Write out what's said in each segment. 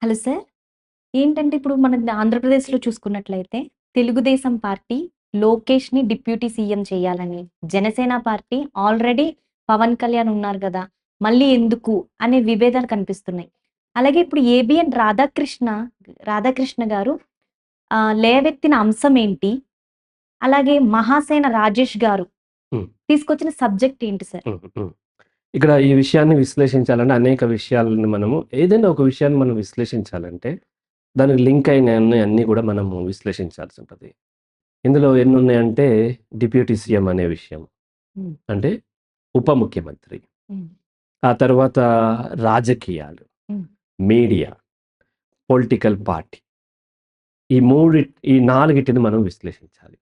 Hello sir. ఏంటంటే ఇప్పుడు మన ఆంధ్రప్రదేశ్‌లో చూసుకున్నట్లయితే తెలుగుదేశం పార్టీ లోకేష్‌ని డిప్యూటీ సీఎం చేయాలని, జనసేన పార్టీ ఆల్రెడీ పవన్ కళ్యాణ్ ఉన్నారు గదా! మళ్ళీ ఎందుకు అనే విభేదాలు కనిపిస్తున్నాయి. అలాగే ఇప్పుడు ఏబిఎన్ రాధాకృష్ణ గారు లేవెత్తిన అంశం ఏంటి? అలాగే మహాసేన రాజేష్ గారు హ్మ్. తీసుకొచ్చిన సబ్జెక్ట్ ఏంటి సార్? హ్మ్. హ్మ్. ఇక్కడ ఈ విషయాన్ని విశ్లేషించాలంటే అనేక విషయాలను మనము ఏదైనా ఒక విషయాన్ని మనం విశ్లేషించాలంటే, దానికి లింక్ అయినయన్ని అన్నీ గూడా మనము విశ్లేషించాల్సుంటది. ఇందులో ఎన్నున్నాయంటే డిప్యూటీ సీఎం అనే విషయం. హ్మ్. అంటే ఉప ముఖ్యమంత్రి. హ్మ్. ఆ తర్వాత రాజకీయాలు, హ్మ్. Media, political party. ఈ నాలుగిటిని మనం విశ్లేషించాలి.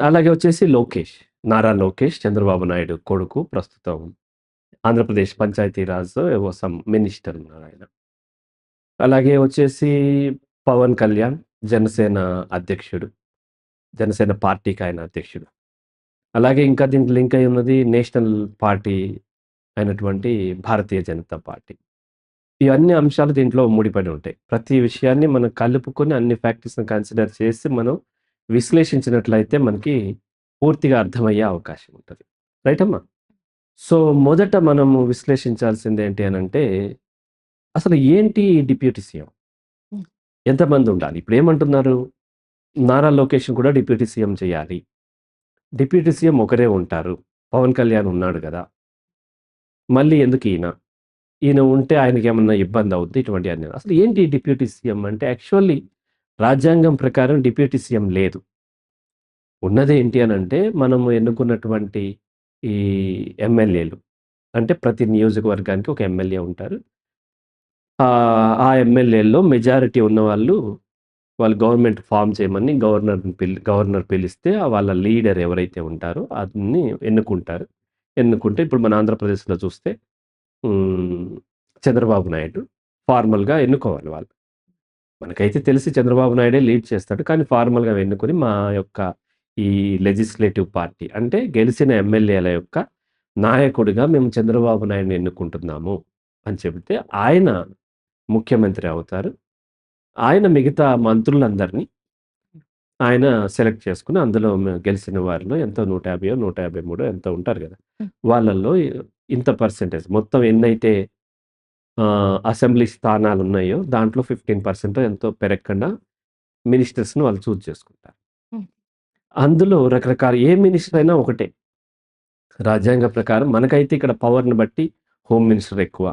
అలాగే వచ్చేసి లోకేష్. నారా లోకేష్ చంద్రబాబు నాయుడు కొడుకు ప్రస్తుతం ఆంధ్రప్రదేశ్ పంచాయతీరాజ్ ఏవో సమ్ మినిస్టర్ ఉన్నారాయన. అలాగే వచ్చేసి పవన్ కళ్యాణ్ జనసేన అధ్యక్షుడు. జనసేన పార్టీకి ఆయన అధ్యక్షుడు. అలాగే ఇంకా దీనికి లింక్ అయి ఉన్నది నేషనల్ పార్టీ అయినటువంటి భారతీయ జనతా పార్టీ. ఈ అన్ని అంశాలు దీంట్లో ముడిపడి ఉంటాయి. ప్రతి విషయాన్ని మనం కలుపుకొని అన్ని ఫ్యాక్టర్స్‌ని కన్సిడర్ చేసి మనం విశ్లేషించినట్లయితే మనకి పూర్తిగా అర్థమయ్యే అవకాశం ఉంటది. రైట్ అమ్మా? సో, మొదట మనము విశ్లేషించాల్సిందేంటి అనంటే, అసలు ఏంటి డిప్యూటీ సీఎం? హ్మ్. ఎంతమందుండాలి? ఇప్పుడేమంటున్నారు, నారా లోకేష్‌ని కూడా డిప్యూటీ సీఎం చేయాలి. డిప్యూటీ సీఎం ఒకరే ఉంటారు. పవన్ కళ్యాణ్ ఉన్నాడు గదా! మళ్ళీ ఎందుకీయన? ఈయన ఉంటే ఆయనకేమన్నా ఇబ్బందవుద్ది ఇటువంటియన్నీ. అసలు ఏంటి డిప్యూటీ సీఎం అంటే యాక్చువల్లీ రాజ్యాంగం ప్రకారం డిప్యూటీ సీఎం లేదు. ఉన్నదేంటి అనంటే మనము ఎన్నుకున్నటువంటి ఈ ఎమ్మెల్యేలు. అంటే ప్రతి నియోజకవర్గానికి ఒక ఎమ్మెల్యే ఉంటారు. ఆ ఎమ్మెల్యేల్లో మెజారిటీ ఉన్నవాళ్ళు వాళ్ళు గవర్నమెంట్ ఫార్మ్ చేయమని గవర్నర్ పిలిస్తే వాళ్ళ లీడర్ ఎవరైతే ఉంటారో అతన్ని ఎన్నుకుంటారు. ఎన్నుకుంటే ఇప్పుడు మన ఆంధ్రప్రదేశ్‌లో చూస్తే హ్మ్. చంద్రబాబు నాయుడు ఫార్మల్‌గా ఎన్నుకోవాలి వాళ్ళు. మనకైతే తెలిసి చంద్రబాబు నాయుడే లీడ్ చేస్తాడు. కానీ ఫార్మల్‌గా ఎన్నుకొని మా యొక్క ఈ లెజిస్లేటివ్ పార్టీ అంటే గెలిచిన ఎమ్మెల్యేల యొక్క నాయకుడిగా మేము చంద్రబాబు నాయుడిని ఎన్నుకుంటున్నాము అని చెబితే ఆయన ముఖ్యమంత్రి అవుతారు. ఆయన మిగతా మంత్రులందరినీ ఆయన సెలెక్ట్ చేసుకొని అందులో గెలిచిన వారిలో ఎంతో 150 153 ఎంతో ఉంటారు గదా! హ్మ్. వాళ్ళల్లో ఇంత పర్సెంటేజ్ మొత్తం ఎన్నైతే అసెంబ్లీ స్థానాలున్నాయో దాంట్లో 15% ఎంతో పెరగకుండా మినిస్టర్స్‌ని వాళ్ళు చూజ్ చేసుకుంటారు. హ్మ్. అందులో రకరకాల ఏ మినిస్టర్ అయినా ఒకటే. రాజ్యాంగ ప్రకారం మనకైతే ఇక్కడ పవర్‌ని బట్టి హోమ్ మినిస్టర్ ఎక్కువ.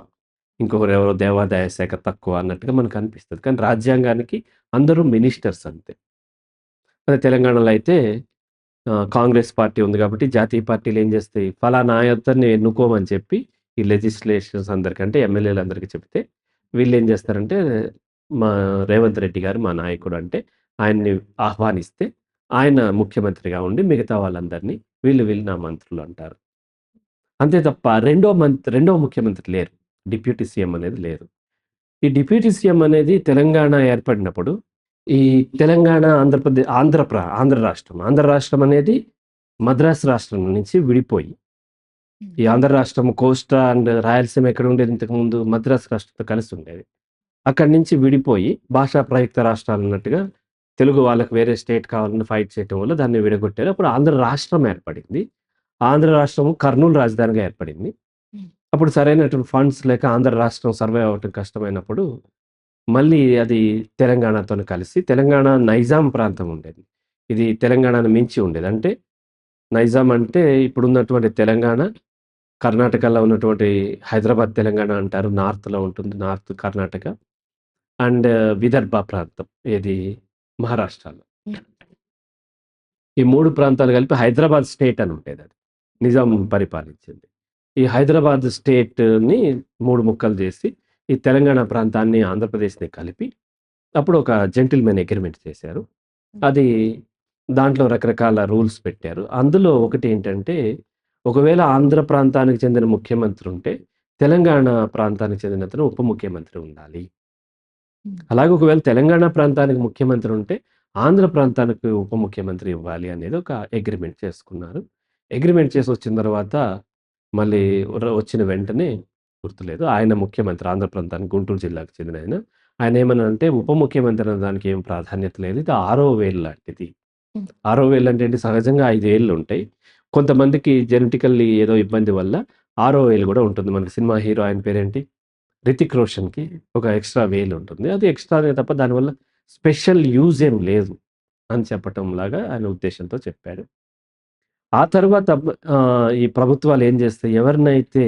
ఇంకొకరెవరో దేవాదాయ శాఖ తక్కువ అన్నట్టుగా మనకనిపిస్తది. కానీ రాజ్యాంగానికి అందరూ మినిస్టర్స్ అంతే. అదే తెలంగాణలో అయితే కాంగ్రెస్ పార్టీ ఉంది గాబట్టి జాతీయ పార్టీలు ఏం జేస్తాయి, ఫలానా అతన్ని ఎన్నుకోమని చెప్పి ఈ లెజిస్లేషన్స్ అందరికి అంటే ఎమ్మెల్యేలందరికీ చెప్తే వీళ్ళేం జేస్తారంటే, మా రేవంత్ రెడ్డి గారు మా నాయకుడు అంటే ఆయన్ని ఆహ్వానిస్తే ఆయన ముఖ్యమంత్రిగా ఉండి మిగతా వాళ్ళందరినీ వీళ్ళు నా మంత్రులు అంటారు. అంతే తప్ప రెండో ముఖ్యమంత్రి లేరు. డిప్యూటీ సీఎం అనేది లేరు. ఈ డిప్యూటీ సీఎం అనేది తెలంగాణ ఏర్పడినప్పుడు, ఈ తెలంగాణ, ఆంధ్ర రాష్ట్రం అనేది మద్రాసు రాష్ట్రం నుంచి విడిపోయి, ఈ హ్మ్. ఆంధ్ర రాష్ట్రం కోస్టా అండ్ రాయలసీమ ఎక్కడ ఉండేది ఇంతకుముందు మద్రాసు రాష్ట్రంతో కలిసి ఉండేది. అక్కడి నుంచి విడిపోయి భాషా ప్రయుక్త రాష్ట్రాలన్నట్టుగా తెలుగు వాళ్ళకి వేరే స్టేట్ కావాలని ఫైట్ చేయటం వల్ల దాన్ని విడగొట్టారు. అప్పుడు ఆంధ్ర రాష్ట్రం ఏర్పడింది. ఆంధ్ర రాష్ట్రం కర్నూలు రాజధానిగా ఏర్పడింది. హ్మ్. అప్పుడు సరైనటువంటి ఫండ్స్ లేక ఆంధ్ర రాష్ట్రం సర్వైవ్ అవ్వటం కష్టమైనప్పుడు, మళ్ళీ అది తెలంగాణతోని కలిసి తెలంగాణ నైజాం ప్రాంతం ఉండేది. ఇది తెలంగాణను మించి ఉండేది. అంటే నైజాం అంటే ఇప్పుడున్నటువంటి తెలంగాణ, కర్ణాటకలో ఉన్నటువంటి హైదరాబాద్ తెలంగాణ అంటారు. నార్త్‌లో ఉంటుంది. నార్త్ కర్ణాటక అండ్ విదర్భ ప్రాంతం. ఏది మహారాష్ట్రలో. హ్మ్. ఈ 3 ప్రాంతాలు కలిపి హైదరాబాద్ స్టేట్ అని ఉండేదది. నిజాం పరిపాలించింది. ఈ హైదరాబాద్ స్టేట్‌ని 3 ముక్కలు జేసి, ఈ తెలంగాణ ప్రాంతాన్ని, ఆంధ్రప్రదేశ్‌ని కలిపి అప్పుడు ఒక జెంటిల్‌మెన్ అగ్రీమెంట్ చేశారు. అది దాంట్లో రకరకాల రూల్స్ పెట్టారు. అందులో ఒకటేంటంటే, ఒకవేళ ఆంధ్ర ప్రాంతానికి చెందిన ముఖ్యమంత్రి ఉంటే, తెలంగాణ ప్రాంతానికి చెందినతను ఉప ముఖ్యమంత్రి ఉండాలి. హ్మ్. అలాగే ఒకవేళ తెలంగాణ ప్రాంతానికి ముఖ్యమంత్రి ఉంటే, ఆంధ్ర ప్రాంతానికి ఉప ముఖ్యమంత్రి ఇవ్వాలి అనేది ఒక అగ్రీమెంట్ చేసుకున్నారు. అగ్రీమెంట్ చేసొచ్చిన తర్వాత మళ్ళీ వచ్చిన వెంటనే గుర్తులేదు. ఆయన ముఖ్యమంత్రి ఆంధ్ర ప్రాంతానికి గుంటూరు జిల్లాకు చెందిన ఆయన. ఆయన ఏమన్నారంటే ఉప ముఖ్యమంత్రి అనే దానికి ఏం ప్రాధాన్యత లేదు. ఇది ఆరో వేలు లాంటిది. హ్మ్. ఆరో వేలు అంటే ఏంటి సహజంగా 5 ఏళ్లుంటాయి. కొంతమందికి జెనెటికల్లీ ఏదో ఇబ్బంది వల్ల ఆరో వేలు గూడా ఉంటుంది. మనకి సినిమా హీరో ఆయన పేరేంటి? 'రితిక్ రోషన్‌కి' ఒక ఎక్స్‌ట్రా వేలుంటుంది. అది ఎక్స్‌ట్రానే తప్ప దానివల్ల స్పెషల్ యూజ్ ఏం లేదు అని చెప్పటంలాగా ఆయన ఉద్దేశ్యంతో చెప్పాడు. ఆ తరువాత ఈ ప్రభుత్వాలు ఏం చేస్తాయి? ఎవరినైతే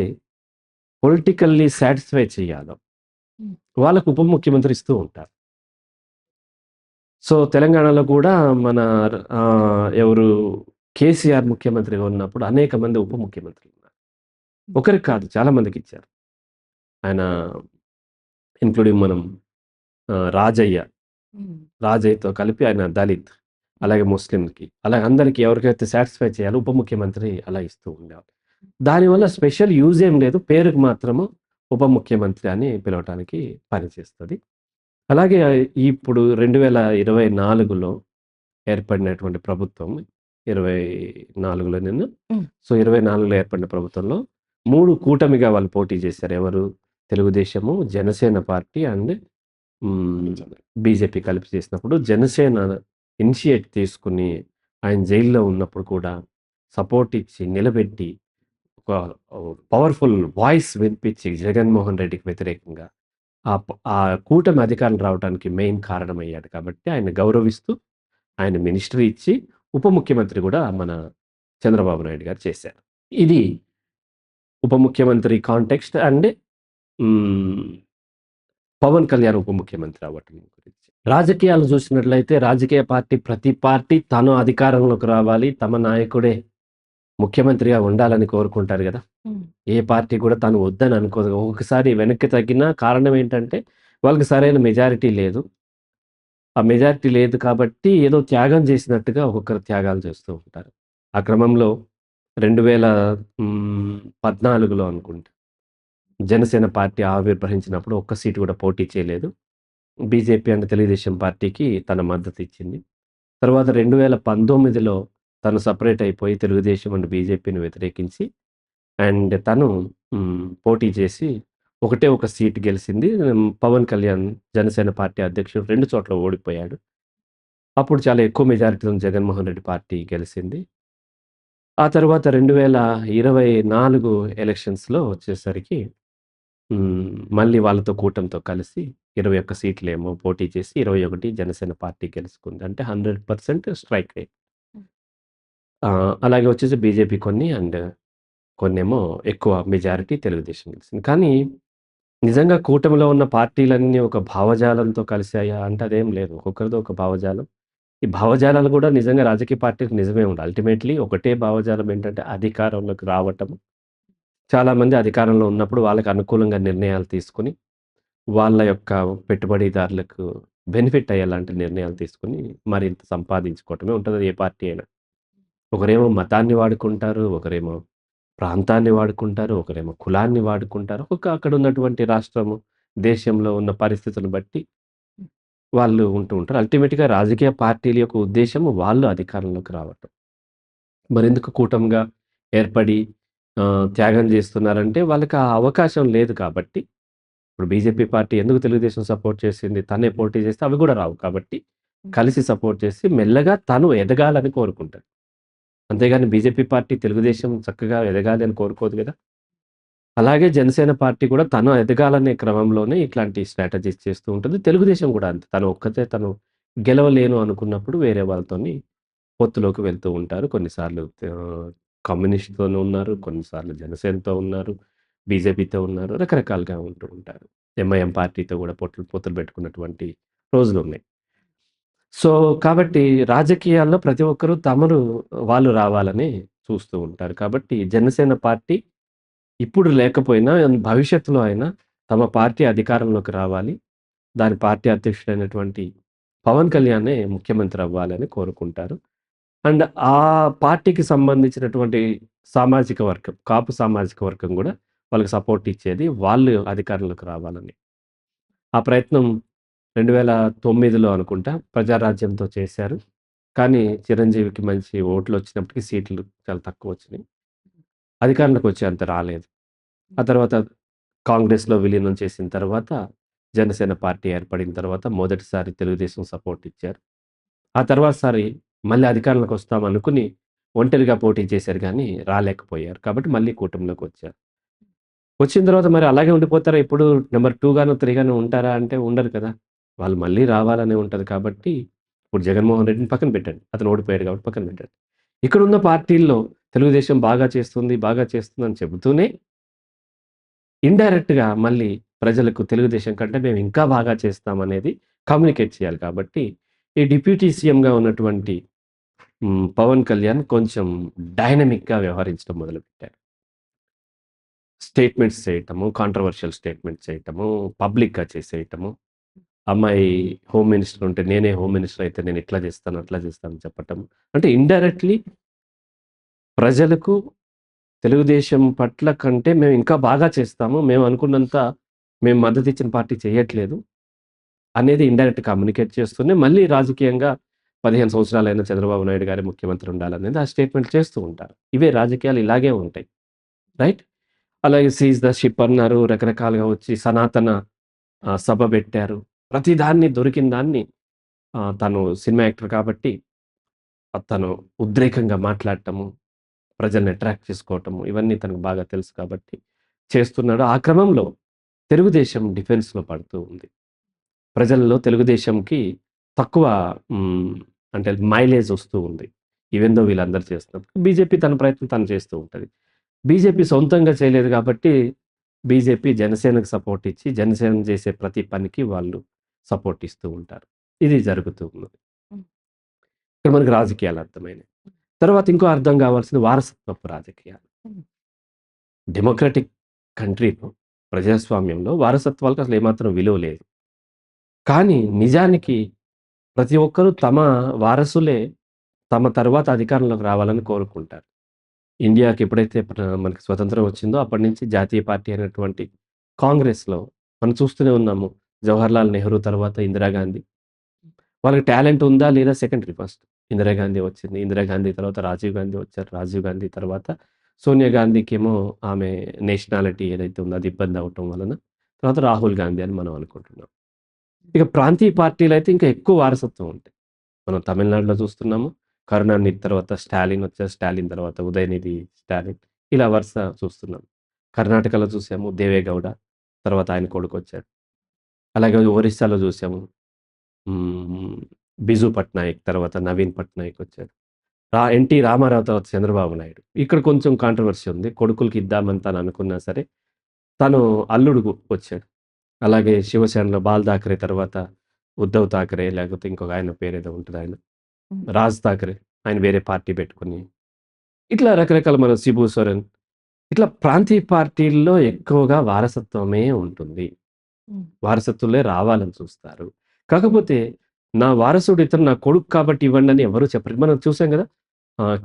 పొలిటికల్లీ సాటిస్ఫై చేయాలో హ్మ్. వాళ్ళకి ఉప ముఖ్యమంత్రి ఇస్తూ ఉంటారు. సో, తెలంగాణలో కూడా మన ఎవరు కేసీఆర్ ముఖ్యమంత్రిగా ఉన్నప్పుడు అనేక మంది ఉప ముఖ్యమంత్రులున్నారు. ఒకరికి కాదు చాలా మందికిచ్చారు. ఆయన ఇంక్లూడింగ్ మనం రాజయ్య. హ్మ్. రాజయ్యతో కలిపి ఆయన దళిత్. అలాగే ముస్లింకి. అలాగ అందరికి ఎవరికైతే సాటిస్ఫై చేయాలో ఉప ముఖ్యమంత్రి అలా ఇస్తూ ఉండేవారు. దానివల్ల స్పెషల్ యూజ్ ఏం లేదు. పేరుకి మాత్రము ఉప ముఖ్యమంత్రి అని పిలవటానికి పనిచేస్తది. అలాగే ఇప్పుడు 2024లో ఏర్పడినటువంటి ప్రభుత్వం 24లోనేనా? హ్మ్. సో, 24లో ఏర్పడిన ప్రభుత్వంలో 3 కూటమిగా వాళ్ళు పోటీ చేశారు. ఎవరు? తెలుగుదేశము, జనసేన పార్టీ అండ్ హ్మ్. బీజేపీ కలిపి చేసినప్పుడు జనసేన ఇనిషియేట్ తీసుకొని ఆయన జైల్‌లో ఉన్నప్పుడు కూడా సపోర్ట్ ఇచ్చి, నిలబెట్టి ఒక పవర్‌ఫుల్ వాయిస్ వినిపించి జగన్మోహన్ రెడ్డికి వ్యతిరేకంగా ఆ కూటమి అధికారం రావడానికి మెయిన్ కారణమయ్యాడు కాబట్టి ఆయన్ని గౌరవిస్తూ ఆయన మినిస్ట్రీ ఇచ్చి ఉప ముఖ్యమంత్రి గూడా మన చంద్రబాబు నాయుడు గారు చేశారు. ఇది ఉప ముఖ్యమంత్రి కాంటెక్స్ట్ అండ్ హ్మ్. పవన్ కళ్యాణ్ ఉప ముఖ్యమంత్రి అవ్వటం గురించి. రాజకీయాలు చూసినట్లయితే రాజకీయ పార్టీ ప్రతి పార్టీ తాను అధికారంలోకి రావాలి. తమ నాయకుడే ముఖ్యమంత్రిగా ఉండాలని కోరుకుంటారు గదా! హ్మ్. ఏ పార్టీ కూడా తాను వద్దని అనుకోదు. ఒక్కొక్కసారి వెనక్కి తగ్గిన కారణం ఏంటంటే వాళ్ళకి సరైన మెజారిటీ లేదు. ఆ మెజారిటీ లేదు కాబట్టి ఏదో త్యాగం చేసినట్టుగా ఒక్కొక్కరు త్యాగాలు చేస్తూ ఉంటారు. ఆ క్రమంలో 2014లో అనుకుంటా. జనసేన పార్టీ ఆవిర్భవించినప్పుడు ఒక్క సీటు కూడా పోటీ చేయలేదు. బీజేపీ అండ్ తెలుగుదేశం పార్టీకి తన మద్దతిచ్చింది. తర్వాత 2019లో తను సెపరేట్ అయిపోయి తెలుగుదేశం అండ్ బీజేపీని వ్యతిరేకించి అండ్ తను పోటీ చేసి ఒకటే ఒక సీట్ గెలిసింది. పవన్ కళ్యాణ్ జనసేన పార్టీ అధ్యక్షుడు 2 చోట్ల ఓడిపోయాడు. అప్పుడు చాలా ఎక్కువ మెజారిటీతో జగన్మోహన్ రెడ్డి పార్టీ గెలిసింది. ఆ తర్వాత 2024 ఎలక్షన్స్‌లో వచ్చేసరికి మళ్ళీ వాళ్ళతో కూటమితో కలిసి 21 సీట్లేమో పోటీ చేసి 21 జనసేన పార్టీ గెలుచుకుంది. అంటే 100% స్ట్రైక్ రేట్. హ్మ్. అలాగే వచ్చేసి బీజేపీ కొన్ని అండ్ కొన్నేమో ఎక్కువ మెజారిటీ తెలుగుదేశం గెలిసింది. కానీ నిజంగా కూటమిలో ఉన్న పార్టీలన్నీ ఒక భావజాలంతో కలిసాయా అంటే అదేం లేదు. ఒక్కొక్కరిది ఒక భావజాలం. ఈ భావజాలాలు గూడా నిజంగా రాజకీయ పార్టీకి నిజమే ఉండాలి. అల్టిమేట్‌లీ ఒకటే భావజాలం ఏంటంటే అధికారంలోకి రావటం. చాలామంది అధికారంలో ఉన్నప్పుడు వాళ్ళకి అనుకూలంగా నిర్ణయాలు తీసుకొని, వాళ్ళ యొక్క పెట్టుబడిదారులకు బెనిఫిట్ అయ్యేలాంటి నిర్ణయాలు తీసుకొని మరింత సంపాదించుకోవటమే ఉంటది ఏ పార్టీ అయినా. ఒకరేమో మతాన్ని వాడుకుంటారు. ఒకరేమో ప్రాంతాన్ని వాడుకుంటారు. ఒకరేమో కులాన్ని వాడుకుంటారు. అక్కడ ఉన్నటువంటి రాష్ట్రము, దేశంలో ఉన్న పరిస్థితులను బట్టి వాళ్ళు ఉంటూ ఉంటారు. అల్టిమేట్‌గా రాజకీయ పార్టీల యొక్క ఉద్దేశ్యం వాళ్ళు అధికారంలోకి రావటం. మరెందుకు కూటమిగా ఏర్పడి త్యాగం జేస్తున్నారంటే వాళ్ళకి ఆ అవకాశం లేదు కాబట్టి. ఇప్పుడు బీజేపీ పార్టీ ఎందుకు తెలుగుదేశం సపోర్ట్ చేసింది? తనే పోటీ చేస్తే అవి గూడా రావు. కాబట్టి హ్మ్. కలిసి సపోర్ట్ చేసి మెల్లగా తను ఎదగాలని కోరుకుంటాడు. అంతేగాని బీజేపీ పార్టీ తెలుగుదేశం చక్కగా ఎదగాలి అని కోరుకోదు గదా! అలాగే జనసేన పార్టీ కూడా తను ఎదగాలనే క్రమంలోనే ఇట్లాంటి స్ట్రాటజీస్ చేస్తూ ఉంటుంది. తెలుగుదేశం గూడా అంతే. తను గెలవలేను అనుకున్నప్పుడు వేరే వాళ్ళతోని పొత్తులోకి వెళ్తూ ఉంటారు. కొన్నిసార్లు కమ్యూనిస్ట్‌తోను ఉన్నారు. కొన్నిసార్లు జనసేనతో ఉన్నారు. బీజేపీతో ఉన్నారు. రకరకాలుగా ఉంటూ ఉంటారు. ఎంఐఎం పార్టీతో గూడా పొత్తులు పెట్టుకున్నటువంటి రోజులున్నాయి. సో, కాబట్టి రాజకీయాల్లో ప్రతి ఒక్కరు వాళ్ళు రావాలని చూస్తూ ఉంటారు. కాబట్టి జనసేన పార్టీ ఇప్పుడు లేకపోయినా భవిష్యత్తులో అయినా తమ పార్టీ అధికారంలోకి రావాలి. దాని పార్టీ అధ్యక్షుడైనటువంటి పవన్ కళ్యాణే ముఖ్యమంత్రి అవ్వాలని కోరుకుంటారు. అండ్ ఆ పార్టీకి సంబంధించినటువంటి సామాజిక వర్గం, కాపు సామాజిక వర్గం గూడా వాళ్ళకి సపోర్ట్ ఇచ్చేది. వాళ్ళు అధికారంలోకి రావాలని. ఆ ప్రయత్నం 2009లో అనుకుంటా ప్రజారాజ్యంతో చేశారు. కానీ చిరంజీవికి మంచి ఓట్లొచ్చినప్పటికి సీట్లు చాలా తక్కువొచ్చినాయి. అధికారంలోకొచ్చేంత రాలేదు. ఆ తర్వాత కాంగ్రెస్‌లో విలీనం చేసిన తర్వాత జనసేన పార్టీ ఏర్పడిన తర్వాత మొదటిసారి తెలుగుదేశం సపోర్ట్ ఇచ్చారు. ఆ తర్వాతసారి మళ్ళీ అధికారంలోకి వస్తామనుకుని ఒంటరిగా పోటీ చేశారు గానీ రాలేకపోయారు. కాబట్టి మళ్ళీ కూటమిలోకొచ్చారు. వచ్చిన తర్వాత మరి అలాగే ఉండిపోతారా? ఎప్పుడు నంబర్ 2 గాను, 3 గాను ఉంటారా అంటే ఉండరు కదా! వాళ్ళు మళ్ళీ రావాలనే ఉంటది కాబట్టి, ఇప్పుడు జగన్మోహన్ రెడ్డిని పక్కన పెట్టండి. అతను ఓడిపోయాడు కాబట్టి పక్కన పెట్టండి. ఇక్కడున్న పార్టీల్లో తెలుగుదేశం బాగా చేస్తుంది, బాగా చేస్తుందని చెబుతూనే ఇండైరెక్ట్‌గా మళ్ళీ ప్రజలకు తెలుగుదేశం కంటే మేము ఇంకా బాగా చేస్తామనేది కమ్యూనికేట్ చేయాలి కాబట్టి, ఈ డిప్యూటీ సీఎంగా ఉన్నటువంటి పవన్ కళ్యాణ్ కొంచెం డైనమిక్‌గా వ్యవహరించడం మొదలుపెట్టారు. స్టేట్మెంట్స్ చేయటము, కాంట్రోవర్షియల్ స్టేట్మెంట్స్ చేయటము, పబ్లిక్‌గా చేసేయటము. అమ్మాయి హోమ్ మినిస్టర్ ఉంటే నేనే హోమ్ మినిస్టర్ అయితే నేను ఇట్లా చేస్తాను, అట్లా చేస్తాను అని చెప్పటం. అంటే ఇండైరెక్ట్‌లీ ప్రజలకు తెలుగుదేశం పట్ల కంటే మేము ఇంకా బాగా చేస్తాము. మేము అనుకున్నంత మేము మద్దతిచ్చిన పార్టీ చేయట్లేదు అనేది ఇండైరెక్ట్ కమ్యూనికేట్ చేస్తూనే మళ్ళీ రాజకీయంగా 15 సంవత్సరాలైన చంద్రబాబు నాయుడు గారే ముఖ్యమంత్రి ఉండాలనేది ఆ స్టేట్మెంట్ చేస్తూ ఉంటారు. ఇవే రాజకీయాలు ఇలాగే ఉంటాయి. రైట్? అలాగే సీజ్ ద షిప్ అన్నారు. రకరకాలుగా వచ్చి సనాతన సభ పెట్టారు. ప్రతి దాన్ని దొరికిన దాన్ని తను సినిమా యాక్టర్ కాబట్టి తను ఉద్రేకంగా మాట్లాడటము, ప్రజల్ని అట్రాక్ట్ చేసుకోవటము ఇవన్నీ తనకు బాగా తెలుసు కాబట్టి చేస్తున్నాడు. ఆ క్రమంలో తెలుగుదేశం డిఫెన్స్‌లో పడుతూ ఉంది. ప్రజల్లో తెలుగుదేశంకి తక్కువ హ్మ్, అంటే మైలేజ్ వస్తూ ఉంది. ఈవెన్ దో వీళ్ళందరూ చేస్తున్నప్పుడు. బీజేపీ తన ప్రయత్నం తను చేస్తూ ఉంటది. బీజేపీ సొంతంగా చేయలేదు కాబట్టి బీజేపీ జనసేనకు సపోర్ట్ ఇచ్చి, జనసేన చేసే ప్రతి పనికి వాళ్ళు సపోర్ట్ ఇస్తూ ఉంటారు. ఇది జరుగుతూ ఉన్నది. హ్మ్. ఇక్కడ మనకు రాజకీయాలు అర్థమైనయి. తర్వాత ఇంకో అర్థం కావాల్సింది వారసత్వపు రాజకీయాలు. హ్మ్. డెమోక్రటిక్ కంట్రీలో ప్రజాస్వామ్యంలో వారసత్వాలకు అసలు ఏమాత్రం విలువ లేదు. కానీ నిజానికి ప్రతి ఒక్కరు తమ వారసులే తమ తరువాత అధికారంలోకి రావాలని కోరుకుంటారు. ఇండియాకి ఎప్పుడైతే మనకి స్వతంత్రం వచ్చిందో అప్పటి నుంచి జాతీయ పార్టీ అయినటువంటి కాంగ్రెస్‌లో మనం చూస్తూనే ఉన్నాము. జవహర్‌లాల్ నెహ్రూ తర్వాత ఇందిరాగాంధీ. వాళ్ళకి టాలెంట్ ఉందా లేదా సెకండరీ ఫస్ట్. ఇందిరాగాంధీ వచ్చింది. ఇందిరాగాంధీ తర్వాత రాజీవ్ గాంధీ వచ్చారు. రాజీవ్ గాంధీ తర్వాత సోనియా గాంధీకేమో ఆమె నేషనాలిటీ ఏదైతే ఉందో అది ఇబ్బంది అవ్వటం వలన తర్వాత రాహుల్ గాంధీ అని మనం అనుకుంటున్నాం. ఇక ప్రాంతీయ పార్టీలైతే ఇంకా ఎక్కువ వారసత్వం ఉంటాయి. మనం తమిళనాడులో చూస్తున్నాము. కరుణానిధి తర్వాత స్టాలిన్ వచ్చారు. స్టాలిన్ తర్వాత ఉదయనిధి స్టాలిన్ ఇలా వరుస చూస్తున్నాం. కర్ణాటకలో చూసాము దేవేగౌడ. తర్వాత ఆయన కొడుకొచ్చాడు. అలాగే ఒరిస్సాలో చూసాము. హ్మ్. బిజు పట్నాయక్ తర్వాత నవీన్ పట్నాయక్ వచ్చాడు. ఎన్టీ రామారావు తర్వాత చంద్రబాబు నాయుడు. ఇక్కడ కొంచెం కాంట్రోవర్సీ ఉంది. కొడుకులకి ఇద్దామని తను అనుకున్నా సరే, తను అల్లుడుకు వచ్చాడు. అలాగే శివసేనలో బాల్ ఠాకరే తర్వాత ఉద్ధవ్ ఠాకరే లేకపోతే ఇంకొక ఆయన పేరేదో ఉంటదాయన. హ్మ్. రాజ్ ఠాకరే. ఆయన వేరే పార్టీ పెట్టుకొని ఇట్లా రకరకాల మన శిబు సోరెన్ ఇట్లా ప్రాంతీయ పార్టీల్లో ఎక్కువగా వారసత్వమే ఉంటుంది. హ్మ్. వారసత్వంలే రావాలని చూస్తారు. కాకపోతే నా వారసుడు ఇతను నా కొడుకు కాబట్టి ఇవ్వండని ఎవరు చెప్పరు. మనం చూసాం గదా!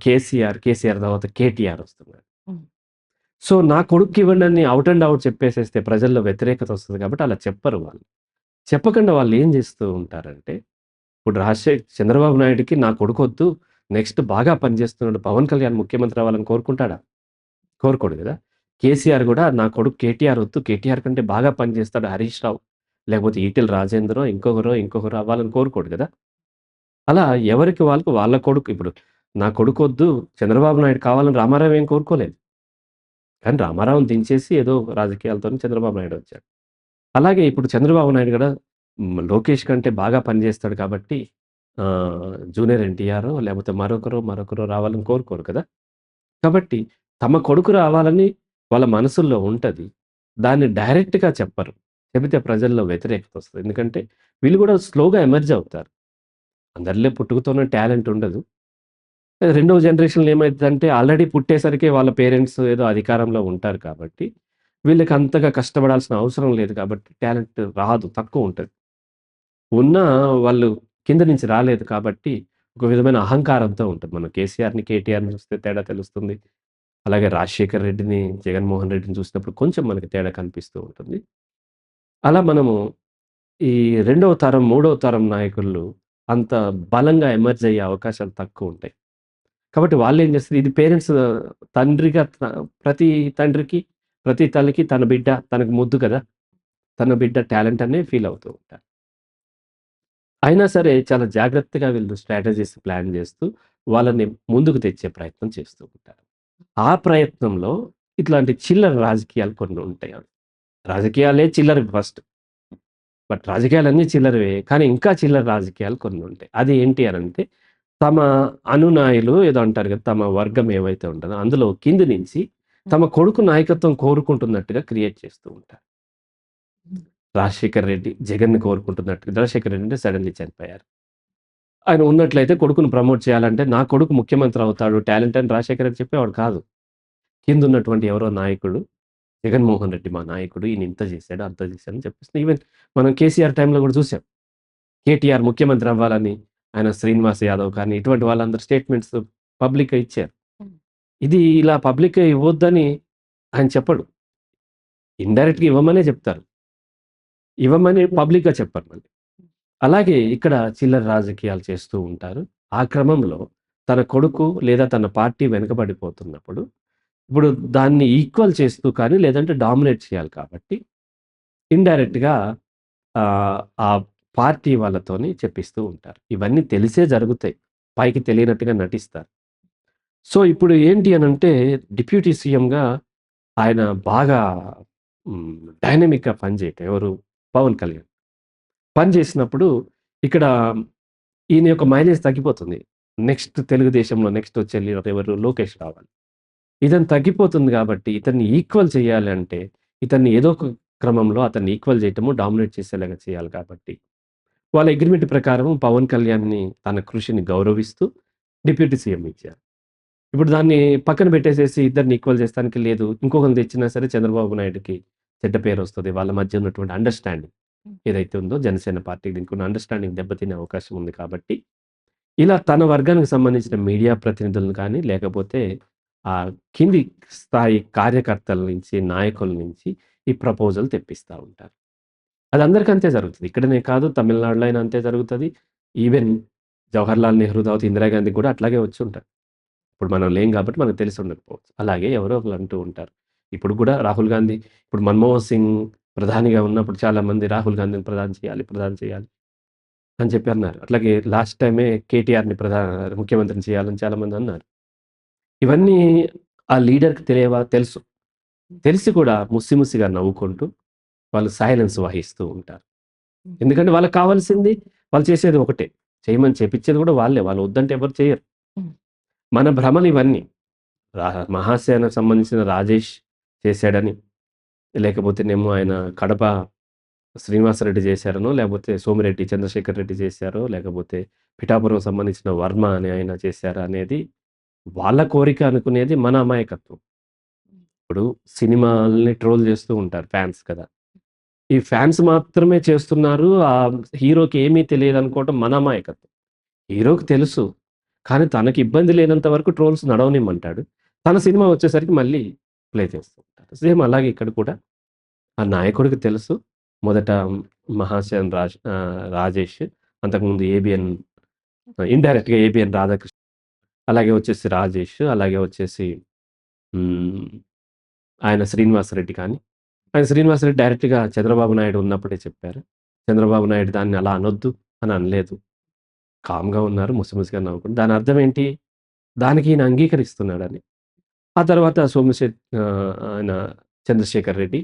కేసీఆర్ తర్వాత కేటీఆర్ వస్తున్నాడు. హ్మ్. సో, నా కొడుక్కివ్వండని ఔట్ అండ్ ఔట్ చెప్పేసేస్తే ప్రజల్లో వ్యతిరేకత వస్తది కాబట్టి అలా చెప్పరు వాళ్ళు. చెప్పకుండా వాళ్ళేం జేస్తూ ఉంటారంటే, ఇప్పుడు చంద్రబాబు నాయుడుకి నా కొడుకొద్దు, నెక్స్ట్ బాగా పనిజేస్తున్నాడు పవన్ కళ్యాణ్ ముఖ్యమంత్రి అవ్వాలని కోరుకుంటాడా? కోరుకోడు గదా! కేసీఆర్ గూడా నా కొడుకు కేటీఆర్ ఒద్దు, కేటీఆర్ కంటే బాగా పనిజేస్తాడు హరీష్ రావు, లేకపోతే ఈటెల రాజేందరో, ఇంకొకరో అవ్వాలని కోరుకోడు గదా! అలా ఎవరికి వాళ్ళకి వాళ్ళ కొడుకు ఇప్పుడు నా కొడుకొద్దు, చంద్రబాబు నాయుడు కావాలని రామారావు ఏం కోరుకోలేదు. కానీ రామారావుని దించేసి ఏదో రాజకీయాలతోని చంద్రబాబు నాయుడు వచ్చాడు. అలాగే ఇప్పుడు చంద్రబాబు నాయుడు గూడా లోకేష్ కంటే బాగా పనిజేస్తాడు కాబట్టి జూనియర్ ఎన్టీఆరో లేకపోతే మరొకరో రావాలని కోరుకోరు కదా! కాబట్టి తమ కొడుకు రావాలని వాళ్ళ మనసుల్లో ఉంటది. దాన్ని డైరెక్ట్‌గా చెప్పరు. చెబితే ప్రజల్లో వ్యతిరేకత వస్తది. ఎందుకంటే వీళ్ళు గూడా స్లోగా ఎమర్జ్ అవుతారు. అందరిలో పుట్టుకతోనే టాలెంట్ ఉండదు. రెండవ జనరేషన్‌లో ఏమైతదంటే ఆల్రెడీ పుట్టేసరికి వాళ్ళ పేరెంట్స్ ఏదో అధికారంలో ఉంటారు కాబట్టి, వీళ్ళకి అంతగా కష్టపడాల్సిన అవసరం లేదు కాబట్టి టాలెంట్ రాదు. తక్కువుంటది. ఉన్నా వాళ్ళు కింద నుంచి రాలేదు కాబట్టి, ఒక విధమైన అహంకారంతో ఉంటది. మనం కేసీఆర్‌ని, కేటీఆర్‌ని చూస్తే తేడా తెలుస్తుంది. అలాగే రాజశేఖర్ రెడ్డిని, జగన్మోహన్ రెడ్డిని చూసినప్పుడు కొంచెం మనకి తేడా కనిపిస్తూ ఉంటుంది. అలా మనము ఈ రెండవ తరం, మూడవ తరం నాయకులు అంత బలంగా ఎమర్జ్ అయ్యే అవకాశాలు తక్కువుంటాయి. కాబట్టి వాళ్ళేం చేస్తారు ఇది పేరెంట్స్ తండ్రిగా ప్రతి తండ్రికి, ప్రతి తల్లికి తన బిడ్డ తనకు ముద్దు కదా! తన బిడ్డ టాలెంట్ అనే ఫీల్ అవుతూ ఉంటారు. అయినా సరే చాలా జాగ్రత్తగా వీళ్ళు స్ట్రాటజీస్ ప్లాన్ చేస్తూ వాళ్ళని ముందుకు తెచ్చే ప్రయత్నం చేస్తూ ఉంటారు. ఆ ప్రయత్నంలో ఇట్లాంటి చిల్లర రాజకీయాలు కొన్ని ఉంటాయి. రాజకీయాలే చిల్లరవి ఫస్ట్. బట్ రాజకీయాలన్నీ చిల్లరవే. కానీ ఇంకా చిల్లర రాజకీయాలు కొన్ని ఉంటాయి. అది ఏంటి అనంటే తమ అనునాయులు ఏదో అంటారు కదా! తమ వర్గం ఏవైతే ఉంటదో అందులో కింది నుంచి తమ కొడుకు నాయకత్వం కోరుకుంటున్నట్టుగా క్రియేట్ చేస్తూ ఉంటారు. రాజశేఖర్ రెడ్డి జగన్‌ని కోరుకుంటున్నట్టుగా రాజశేఖర్ రెడ్డి అంటే సడెన్‌లీ చనిపోయారు. ఆయన ఉన్నట్లయితే కొడుకుని ప్రమోట్ చేయాలంటే నా కొడుకు ముఖ్యమంత్రి అవుతాడు టాలెంట్ అని రాజశేఖర్ రెడ్డి చెప్పేవాడు కాదు. కిందున్నటువంటి ఎవరో నాయకుడు జగన్మోహన్ రెడ్డి మా నాయకుడు. ఈయన ఇంత చేశాడు, అంత చేశాడని చెప్పేసి ఈవెన్ మనం కేసీఆర్ టైంలో కూడా చూసాం. కేటీఆర్ ముఖ్యమంత్రి అవ్వాలని ఆయన శ్రీనివాస్ యాదవ్ కానీ ఇటువంటి వాళ్ళందరూ స్టేట్మెంట్స్ పబ్లిక్‌గా ఇచ్చారు. ఇది ఇలా పబ్లిక్‌గా ఇవ్వొద్దని ఆయన చెప్పడు. ఇండైరెక్ట్‌గా ఇవ్వమనే చెప్తారు. ఇవ్వమని పబ్లిక్‌గా చెప్పరు మళ్ళీ. అలాగే ఇక్కడ చిల్లర రాజకీయాలు చేస్తూ ఉంటారు. ఆ క్రమంలో తన కొడుకు లేదా తన పార్టీ వెనకబడిపోతున్నప్పుడు, ఇప్పుడు దాన్ని ఈక్వల్ చేస్తూ కానీ లేదంటే డామినేట్ చేయాలి కాబట్టి ఇండైరెక్ట్‌గా ఆ పార్టీ వాళ్ళతోని చెప్పిస్తూ ఉంటారు. ఇవన్నీ తెలిసే జరుగుతాయి. పైకి తెలియనట్టుగా నటిస్తారు. సో, ఇప్పుడు ఏంటి అనంటే డిప్యూటీ సీఎంగా ఆయన బాగా హ్మ్, డైనమిక్‌గా పనిచేయటం ఎవరు? పవన్ కళ్యాణ్. పని చేసినప్పుడు ఇక్కడ ఈయన యొక్క మైలేజ్ తగ్గిపోతుంది. నెక్స్ట్ తెలుగుదేశంలో నెక్స్ట్ వచ్చే లీడర్ ఎవరు? లోకేష్ రావాలి. ఇతను తగ్గిపోతుంది కాబట్టి ఇతన్ని ఈక్వల్ చేయాలి అంటే ఇతన్ని ఏదో ఒక క్రమంలో అతన్ని ఈక్వల్ చేయటము, డామినేట్ చేసేలాగా చేయాలి కాబట్టి వాళ్ళ అగ్రీమెంట్ ప్రకారం పవన్ కళ్యాణ్‌ని తన కృషిని గౌరవిస్తూ డిప్యూటీ సీఎం ఇచ్చారు. ఇప్పుడు దాన్ని పక్కన పెట్టేసేసి ఇద్దరిని ఈక్వల్ చేస్తానికి లేదు. ఇంకొకరిని తెచ్చినా సరే చంద్రబాబు నాయుడుకి చెడ్డ పేరొస్తది. వాళ్ళ మధ్య ఉన్నటువంటి అండర్‌స్టాండింగ్ ఏదైతే ఉందో జనసేన పార్టీకి దీనికి ఉన్న అండర్‌స్టాండింగ్ దెబ్బతినే అవకాశం ఉంది కాబట్టి, ఇలా తన వర్గానికి సంబంధించిన మీడియా ప్రతినిధులను కానీ, లేకపోతే కింది స్థాయి కార్యకర్తల నుంచి, నాయకుల నుంచి ఈ ప్రపోజల్ తెప్పిస్తా ఉంటారు. అది అందరికి అంతే జరుగుతది. ఇక్కడనే కాదు తమిళనాడులో అయినా అంతే జరుగుతది. ఈవెన్ జవహర్‌లాల్ నెహ్రూ తర్వాత ఇందిరాగాంధీకి కూడా అట్లాగే వచ్చుంటది. ఇప్పుడు మనం లేం కాబట్టి మనకు తెలిసి ఉండకపోవచ్చు. అలాగే ఎవరో ఒకళ్ళు అంటూ ఉంటారు. ఇప్పుడు కూడా రాహుల్ గాంధీ ఇప్పుడు మన్మోహన్ సింగ్ ప్రధానిగా ఉన్నప్పుడు చాలామంది రాహుల్ గాంధీని ప్రధాని చేయాలి, ప్రధాని చేయాలి అని చెప్పి అన్నారు. అట్లాగే లాస్ట్ టైమే కేటీఆర్‌ని ముఖ్యమంత్రిని చేయాలని చాలామంది అన్నారు. ఇవన్నీ ఆ లీడర్‌కి తెలియవా? తెలుసు. తెలిసి కూడా ముసి ముసిగా నవ్వుకుంటూ వాళ్ళు సైలెన్స్ వహిస్తూ ఉంటారు. ఎందుకంటే వాళ్ళకి కావాల్సింది వాళ్ళు చేసేది ఒకటే. చేయమని చేపిచ్చేది కూడా వాళ్ళే. వాళ్ళు వద్దంటే ఎవరు చేయరు. హ్మ్. మన భ్రమలు ఇవన్నీ. రా మహాసేనకు సంబంధించిన రాజేష్ చేశాడని, లేకపోతేనేమో ఆయన కడప శ్రీనివాసరెడ్డి చేశారనో, లేకపోతే సోమిరెడ్డి చంద్రశేఖర్ రెడ్డి చేశారో, లేకపోతే పిఠాపురం సంబంధించిన వర్మ అనే ఆయన చేశారా అనేది వాళ్ళ కోరిక అనుకునేది మన అమాయకత్వం. ఇప్పుడు సినిమాల్ని ట్రోల్ చేస్తూ ఉంటారు ఫ్యాన్స్ కదా! ఈ ఫ్యాన్స్ మాత్రమే చేస్తున్నారు. హీరోకి ఏమీ తెలియదనుకోవటం మన అమాయకత్వం. హీరోకి తెలుసు. కానీ తనకి ఇబ్బంది లేనంత వరకు ట్రోల్స్ నడవనిమ్మంటాడు. తన సినిమా వచ్చేసరికి మళ్ళీ ప్లే చేస్తూ ఉంటారు. సేమ్ అలాగే ఇక్కడ కూడా ఆ నాయకుడికి తెలుసు. మొదట రాజేష్, అంతకుముందు ఏబీఎన్ ఇండైరెక్ట్‌గా ఏబీఎన్ రాధాకృష్ణ, అలాగే వచ్చేసి రాజేష్, అలాగే వచ్చేసి హ్మ్, ఆయన శ్రీనివాసరెడ్డి కానీ, ఆయన శ్రీనివాసరెడ్డి డైరెక్ట్‌గా చంద్రబాబు నాయుడు ఉన్నప్పుడే చెప్పారు. చంద్రబాబు నాయుడు దాన్ని అలా అనొద్దు అని అనలేదు. కామ్‌గా ఉన్నారు. ముసిముసిగా నవ్వుకుంటూ. దాని అర్థం ఏంటి? దానికి ఈయన అంగీకరిస్తున్నాడని. ఆ తర్వాత ఆయన చంద్రశేఖర్ రెడ్డి,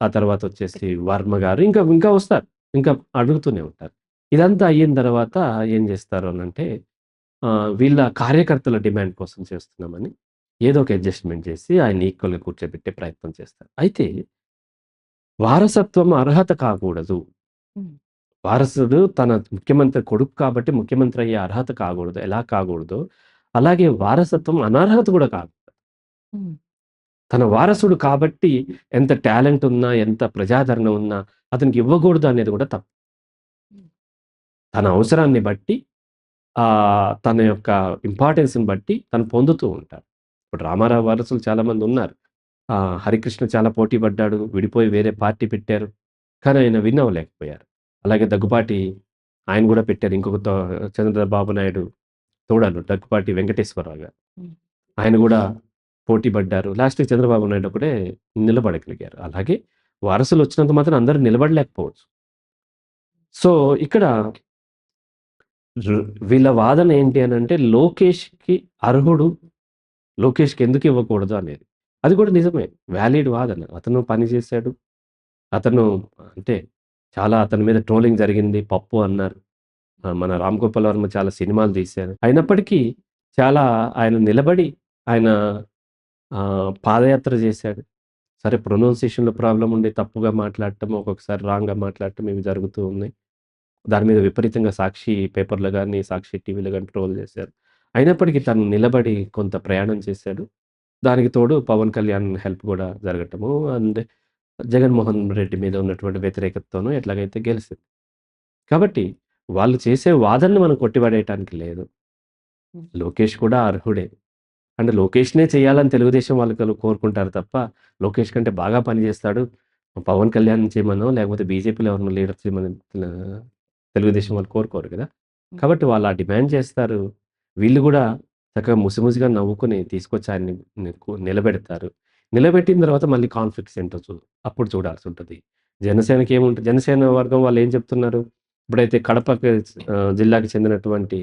ఆ తర్వాత వచ్చేసి వర్మ గారు ఇంకా ఇంకా వస్తారు. ఇంకా అడుగుతూనే ఉంటారు. ఇదంతా అయిన తర్వాత ఏం చేస్తారు అనంటే వీళ్ళ కార్యకర్తల డిమాండ్ కోసం చేస్తున్నామని ఏదో ఒక అడ్జస్ట్‌మెంట్ చేసి ఆయన్ని ఈక్వల్‌గా కూర్చోబెట్టే ప్రయత్నం చేస్తారు. అయితే వారసత్వం అర్హత కాకూడదు. హ్మ్. వారసుడు తన ముఖ్యమంత్రి కొడుకు కాబట్టి ముఖ్యమంత్రి అయ్యే అర్హత కాకూడదు. ఎలా కాకూడదో, అలాగే వారసత్వం అనర్హత కూడా కాదు. హ్మ్. తన వారసుడు కాబట్టి ఎంత టాలెంట్ ఉన్నా, ఎంత ప్రజాదరణ ఉన్నా అతనికి ఇవ్వకూడదు అనేది కూడా తప్పు. హ్మ్. తన అవసరాన్ని బట్టి తన యొక్క ఇంపార్టెన్స్‌ని బట్టి తను పొందుతూ ఉంటారు. ఇప్పుడు రామారావు వారసులు చాలామంది ఉన్నారు. హరికృష్ణ చాలా పోటీ పడ్డాడు. విడిపోయి వేరే పార్టీ పెట్టారు. కానీ ఆయన విన్ అవ్వలేకపోయారు. అలాగే దగ్గుపాటి ఆయన గూడా పెట్టారు. ఇంకొక చంద్రబాబు నాయుడు తోడలు దగ్గుపాటి వెంకటేశ్వరరావు గారు. హ్మ్. ఆయన గూడా పోటీ పడ్డారు. లాస్ట్‌కి చంద్రబాబు నాయుడు ఒకడే నిలబడగలిగారు. అలాగే వారసులు వచ్చినంత మాత్రాన అందరూ నిలబడలేకపోవచ్చు. సో, ఇక్కడ ర్ వీళ్ళ వాదన ఏంటి అనంటే లోకేష్‌కి అర్హుడు. లోకేష్‌కి ఎందుకు ఇవ్వకూడదు అనేది. అది కూడా నిజమే. వాలిడ్ వాదన. అతను పని చేశాడు. అతను అంటే చాలా అతని మీద ట్రోలింగ్ జరిగింది. పప్పు అన్నారు. మన 'రామ్ గోపాల్ వర్మ' చాలా సినిమాలు తీశారు. అయినప్పటికీ చాలా ఆయన నిలబడి ఆయన పాదయాత్ర చేశాడు. సరే ప్రొనౌన్సియేషన్‌లో ప్రాబ్లమ్ ఉండి తప్పుగా మాట్లాడటం, ఒక్కొక్కసారి రాంగ్‌గా మాట్లాడటం ఇవి జరుగుతూ ఉన్నాయి. దాని మీద విపరీతంగా సాక్షి పేపర్‌లో గాని, సాక్షి టీవీలో గాని ట్రోల్ చేశారు. అయినప్పటికీ తను నిలబడి కొంత ప్రయాణం చేశాడు. దానికి తోడు పవన్ కళ్యాణ్ హెల్ప్ గూడా జరగటము. అండ్ జగన్మోహన్ రెడ్డి మీద ఉన్నటువంటి వ్యతిరేకతతోనూ ఎట్లాగైతే గెలిసింది. కాబట్టి వాళ్ళు చేసే వాదనని మనం కొట్టిపడేయటానికి లేదు. లోకేష్ కూడా అర్హుడే. అంటే లోకేష్‌నే చేయాలని తెలుగుదేశం వాళ్ళు కోరుకుంటారు తప్ప, లోకేష్ కంటే బాగా పని చేస్తాడు. పవన్ కళ్యాణ్‌ని చేయమనో, లేకపోతే బీజేపీలో ఎవరినో లీడర్ చేయమని తెలుగుదేశం వాళ్ళు కోరుకోరు కదా! కాబట్టి వాళ్ళు ఆ డిమాండ్ చేస్తారు. వీళ్ళు గూడా చక్కగా ముసిముసిగా నవ్వుకొని తీసుకొచ్చి ఆయన్ని నిలబెడతారు. నిలబెట్టిన తర్వాత మళ్ళీ కాన్ఫ్లిక్ట్స్ ఏంటో అప్పుడు చూడాల్సుంటది. జనసేనకి ఏముంటది, జనసేన వర్గం వాళ్ళు ఏం చెప్తున్నారు? ఇప్పుడైతే కడపకి జిల్లాకి చెందినటువంటి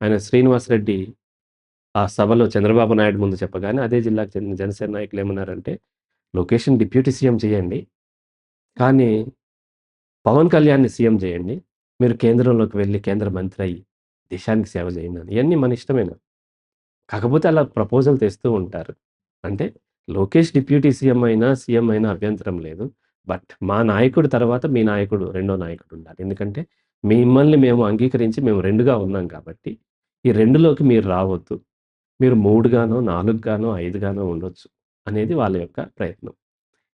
ఆయన శ్రీనివాస్ రెడ్డి ఆ సభలో చంద్రబాబు నాయుడు ముందు చెప్పగానే అదే జిల్లాకు చెందిన జనసేన నాయకులు ఏమన్నారంటే, "లొకేషన్ డిప్యూటీ సీఎం చేయండి. కానీ పవన్ కళ్యాణ్‌ని సీఎం చేయండి. మీరు కేంద్రంలోకి వెళ్లి కేంద్ర మంత్రి అయ్యి దేశానికి సేవ చేయండి" అని. ఇయన్నీ మన ఇష్టమేనా? కాకపోతే అలా ప్రపోజల్ తెస్తూ ఉంటారు. అంటే లోకేష్ డిప్యూటీ సీఎం అయినా అభ్యంతరం లేదు. బట్ మా నాయకుడి తర్వాత మీ నాయకుడు రెండో నాయకుడు ఉండాలి. ఎందుకంటే మిమ్మల్ని మేము అంగీకరించి మేము 2గా ఉన్నాం కాబట్టి, ఈ 2లోకి మీరు రావద్దు. మీరు 3 గానో, 4 గానో, 5 గానో ఉండొచ్చు అనేది వాళ్ళ యొక్క ప్రయత్నం.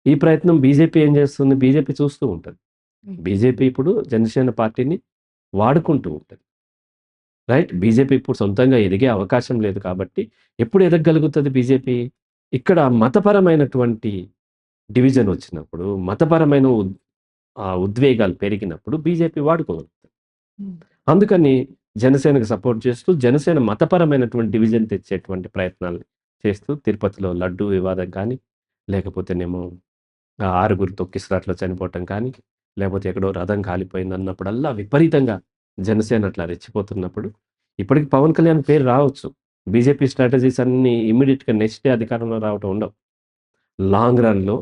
ఈ ప్రయత్నం బీజేపీ ఏం చేస్తుంది? బీజేపీ చూస్తూ ఉంటది. బీజేపీ ఇప్పుడు జనసేన పార్టీని వాడుకుంటూ ఉంటది. రైట్? బీజేపీ ఇప్పుడు సొంతంగా ఎదిగే అవకాశం లేదు కాబట్టి, ఎప్పుడు ఎదగగలుగుతది బీజేపీ? ఇక్కడ మతపరమైనటువంటి డివిజన్ వచ్చినప్పుడు, మతపరమైన ఉద్వేగాలు పెరిగినప్పుడు బీజేపీ వాడుకోగలుగుతది. అందుకని జనసేనకి సపోర్ట్ చేస్తూ, జనసేన మతపరమైనటువంటి డివిజన్ తెచ్చేటువంటి ప్రయత్నాలు చేస్తూ, తిరుపతిలో లడ్డూ వివాదం కానీ, లేకపోతేనేమో ఆరుగురు తొక్కిసలాటలో చనిపోవటం కానీ, లేకపోతే ఎక్కడో రథం కాలిపోయిందన్నప్పుడల్లా విపరీతంగా జనసేన అట్లా రెచ్చిపోతున్నప్పుడు, ఇప్పటికి పవన్ కళ్యాణ్ పేరు రావచ్చు. బీజేపీ స్ట్రాటజీస్ అన్నీ ఇమ్మీడియేట్‌గా నెక్స్ట్ డే అధికారంలో రావటం ఉండవు. లాంగ్ రన్‌లో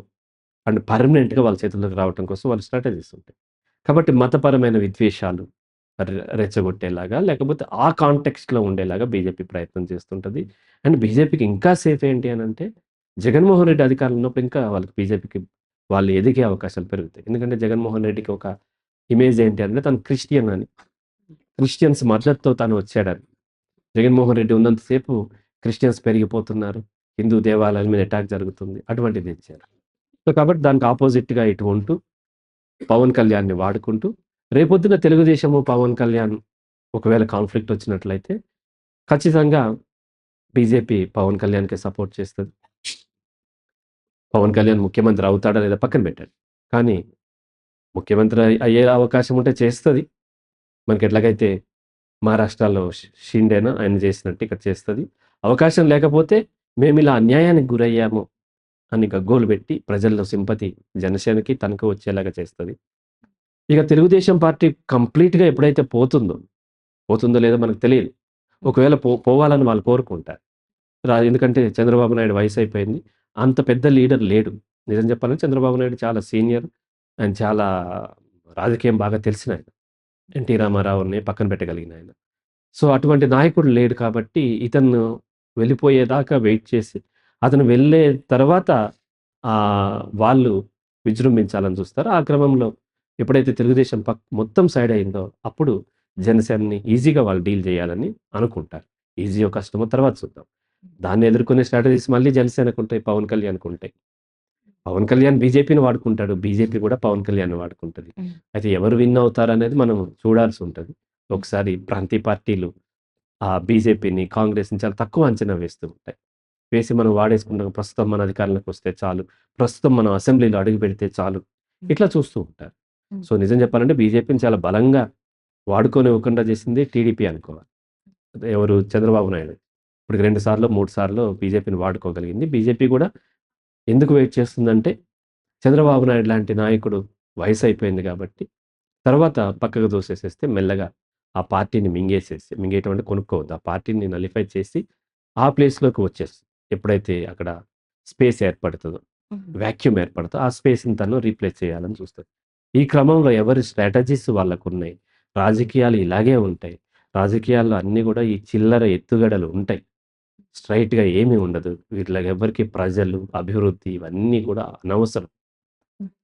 అండ్ పర్మనెంట్‌గా వాళ్ళ చేతుల్లోకి రావటం కోసం వాళ్ళ స్ట్రాటజీస్ ఉంటాయి. కాబట్టి మతపరమైన విద్వేషాలు రెచ్చగొట్టేలాగా, లేకపోతే ఆ కాంటెక్స్ట్‌లో ఉండేలాగా బీజేపీ ప్రయత్నం చేస్తుంటది. అండ్ బీజేపీకి ఇంకా సేఫ్ ఏంటి అనంటే, జగన్మోహన్ రెడ్డి అధికారంలో ఉన్నప్పుడు ఇంకా వాళ్ళకి బీజేపీకి వాళ్ళు ఎదిగే అవకాశాలు పెరుగుతాయి. ఎందుకంటే జగన్మోహన్ రెడ్డికి ఒక ఇమేజ్ ఏంటి అంటే తను క్రిస్టియన్ అని. క్రిస్టియన్స్ మద్దతుతో తను వచ్చాడని. జగన్మోహన్ రెడ్డి ఉన్నంత సేపు క్రిస్టియన్స్ పెరిగిపోతున్నారు. హిందూ దేవాలయాల మీద అటాక్ జరుగుతుంది. అటువంటిది ఇచ్చారు. సో, కాబట్టి దానికి అపోజిట్‌గా ఇటు ఉంటూ పవన్ కళ్యాణ్‌ని వాడుకుంటూ, రేపొద్దున తెలుగుదేశము, పవన్ కళ్యాణ్ ఒకవేళ కాన్ఫ్లిక్ట్ వచ్చినట్లయితే, ఖచ్చితంగా బీజేపీ పవన్ కళ్యాణ్‌కి సపోర్ట్ చేస్తది. పవన్ కళ్యాణ్ ముఖ్యమంత్రి అవుతాడా లేదా పక్కన పెట్టండి. కానీ ముఖ్యమంత్రి అయ్యే అవకాశం ఉంటే చేస్తది. మనకెట్లాగైతే మహారాష్ట్రలో షిండేనా ఆయన చేసినట్టు ఇక్కడ చేస్తది. అవకాశం లేకపోతే మేమిలా అన్యాయానికి గురయ్యాము అని గగ్గోలు పెట్టి ప్రజల్లో సింపతి జనసేనకి తనకు వచ్చేలాగా చేస్తది. ఇక తెలుగుదేశం పార్టీ కంప్లీట్‌గా ఎప్పుడైతే పోతుందో లేదో మనకు తెలీదు. ఒకవేళ పోవాలని వాళ్ళు కోరుకుంటారు. ఎందుకంటే చంద్రబాబు నాయుడు వయసైపోయింది. అంత పెద్ద లీడర్ లేడు. నిజం చెప్పాలంటే చంద్రబాబు నాయుడు చాలా సీనియర్. ఆయన చాలా రాజకీయం బాగా తెలిసినాయన. ఎన్టీ రామారావుని పక్కన పెట్టగలిగినాయన. సో, అటువంటి నాయకుడు లేడు కాబట్టి ఇతను వెళ్ళిపోయేదాకా వెయిట్ చేసి, అతను వెళ్ళే తర్వాత వాళ్ళు విజృంభించాలని చూస్తారు. ఆ క్రమంలో ఎప్పుడైతే తెలుగుదేశం మొత్తం సైడ్ అయిందో, అప్పుడు జనసేనని ఈజీగా వాళ్ళు డీల్ చేయాలని అనుకుంటారు. ఈజీయో, కష్టమో తర్వాత చూద్దాం. దాన్ని ఎదుర్కొనే స్ట్రాటజీస్ మళ్ళీ జనసేనకుంటాయి, పవన్ కళ్యాణ్‌కుంటాయి. పవన్ కళ్యాణ్ బీజేపీని వాడుకుంటాడు. బీజేపీ కూడా పవన్ కళ్యాణ్‌ని వాడుకుంటది. అయితే ఎవరు విన్ అవుతారనేది మనం చూడాల్సుంటది. ఒకసారి ప్రాంతీయ పార్టీలు బీజేపీని, కాంగ్రెస్‌ని చాలా తక్కువ అంచనా వేస్తూ ఉంటాయి. వేసి మనం వాడేసుకుంటాం. ప్రస్తుతం మన అధికారంలోకొస్తే చాలు. ప్రస్తుతం మనం అసెంబ్లీలో అడుగుపెడితే చాలు. ఇట్లా చూస్తూ ఉంటారు. సో, నిజం చెప్పాలంటే బీజేపీని చాలా బలంగా వాడుకోనివ్వకుండా చేసింది టీడీపీ అనుకోవాలి. ఎవరు? చంద్రబాబు నాయుడు. ఇప్పుడు 2 సార్లో, 3 సార్లో బీజేపీని వాడుకోగలిగింది. బీజేపీ కూడా ఎందుకు వెయిట్ చేస్తుందంటే, చంద్రబాబు నాయుడు లాంటి నాయకుడు వయసయిపోయింది కాబట్టి, తర్వాత పక్కకు తోసేసేస్తే మెల్లగా ఆ పార్టీని మింగేయటం అంటే కొనుక్కోవద్దు. ఆ పార్టీని నలిఫై చేసి, ఆ ప్లేస్‌లోకి వచ్చేస్తుంది. ఎప్పుడైతే అక్కడ స్పేస్ ఏర్పడుతదో, వాక్యూమ్ ఏర్పడుతదో, ఆ స్పేస్‌ని తను రీప్లేస్ చేయాలని చూస్తది. ఈ క్రమంలో ఎవరి స్ట్రాటజీస్ వాళ్ళకున్నాయి. రాజకీయాలు ఇలాగే ఉంటాయి. రాజకీయాల్లో అన్నీ గూడా ఈ చిల్లర ఎత్తుగడలు ఉంటాయి. స్ట్రెయిట్‌గా ఏమీ ఉండదు. వీళ్ళకెవ్వరికీ ప్రజలు, అభివృద్ధి ఇవన్నీ కూడా అనవసరం.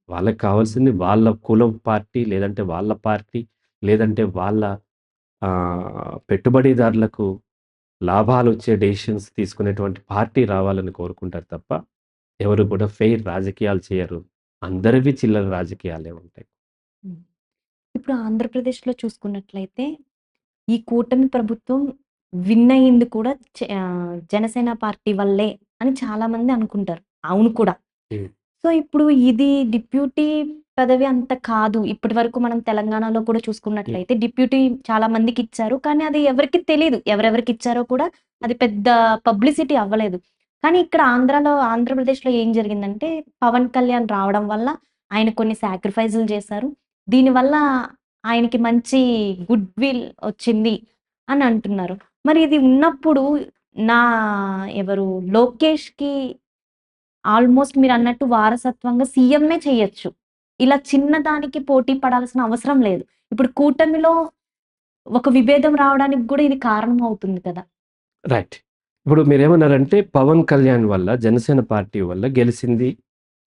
వాళ్ళకి కావాల్సింది వాళ్ళ కులం పార్టీ, లేదంటే వాళ్ళ పార్టీ, లేదంటే వాళ్ళ పెట్టుబడిదారులకు లాభాలొచ్చే డెసిషన్స్ తీసుకునేటువంటి పార్టీ రావాలని కోరుకుంటారు తప్ప, ఎవరు కూడా ఫెయిర్ రాజకీయాలు చేయరు. అందరివి చిల్లర రాజకీయాలే ఉంటాయి. హ్మ్. ఇప్పుడు ఆంధ్రప్రదేశ్‌లో చూసుకున్నట్లయితే, ఈ కూటమి ప్రభుత్వం విన్ అయింది కూడా జనసేన పార్టీ వల్లే అని చాలామంది అనుకుంటారు. అవును కూడా. హ్మ్. సో, ఇప్పుడు ఇది డిప్యూటీ పదవి అంత కాదు. ఇప్పటివరకు మనం తెలంగాణలో కూడా హ్మ్. చూసుకున్నట్లయితే డిప్యూటీ చాలా మందికిచ్చారు. కానీ అది ఎవరికీ తెలీదు. ఎవరెవరికిచ్చారో కూడా అది పెద్ద పబ్లిసిటీ అవ్వలేదు. కానీ ఇక్కడ ఆంధ్రప్రదేశ్‌లో ఏం జరిగిందంటే పవన్ కళ్యాణ్ రావడం వల్ల ఆయన కొన్ని సాక్రిఫైస్‌లు చేశారు. దీనివల్ల ఆయనకి మంచి గుడ్ విల్ వచ్చింది అని అంటున్నారు. మరి ఇది ఉన్నప్పుడు నా ఎవరు లోకేష్‌కి ఆల్మోస్ట్ మీరన్నట్టు వారసత్వంగా సీఎంఏ చెయ్యొచ్చు. ఇలా చిన్నదానికి పోటీ పడాల్సిన అవసరం లేదు. ఇప్పుడు కూటమిలో ఒక విభేదం రావడానికి గూడా ఇది కారణం అవుతుంది కదా! రైట్. ఇప్పుడు మీరేమన్నారంటే, పవన్ కళ్యాణ్ వల్ల, జనసేన పార్టీ వల్ల గెలిసింది